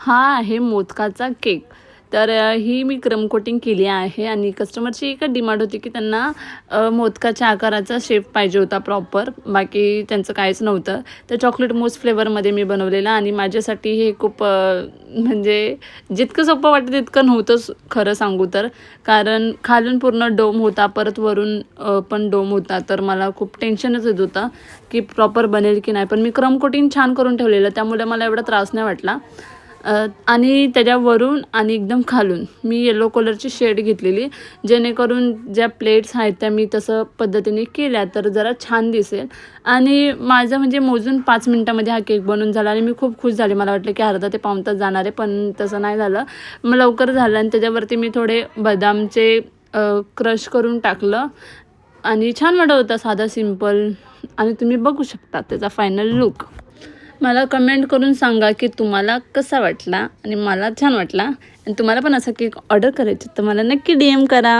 हा आहे मोदकाचा केक. तर ही मी क्रम कोटिंग केली आहे आणि कस्टमरची एक डिमांड होती की त्यांना मोदकाच्या आकाराचा शेप पाहिजे होता प्रॉपर, बाकी त्यांचं काहीच नव्हतं. तर चॉकलेट मूस फ्लेवरमध्ये मी बनवलेलं आणि माझ्यासाठी हे खूप म्हणजे जितकं सोपं वाटतं तितकं नव्हतंच खरं सांगू तर. कारण खालून पूर्ण डोम होता, परत वरून पण डोम होता. तर मला खूप टेन्शनच येत होतं की प्रॉपर बनेल की नाही. पण मी क्रम कोटिंग छान करून ठेवलेलं, त्यामुळे मला एवढा त्रास नाही वाटला. आणि त्याच्यावरून आणि एकदम खालून मी येलो कलरची शेड घेतलेली, जेणेकरून ज्या प्लेट्स आहेत त्या मी तसं पद्धतीने केल्या तर जरा छान दिसेल. आणि माझं म्हणजे मोजून 5 मिनटामध्ये हा केक बनून झाला आणि मी खूप खुश झाले. मला वाटलं की अर्धा ते पाऊण तास जाणार आहे, पण तसं नाही झालं. मग लवकर झालं आणि त्याच्यावरती मी थोडे बदामचे क्रश करून टाकलं आणि छान वाटत होता, साधा सिंपल. आणि तुम्ही बघू शकता त्याचा फायनल लूक. मला कमेंट करून सांगा की तुम्हाला कसा वाटला. आणि मला छान वाटला आणि तुम्हाला पण असा केक ऑर्डर करायचा तर मला नक्की DM करा.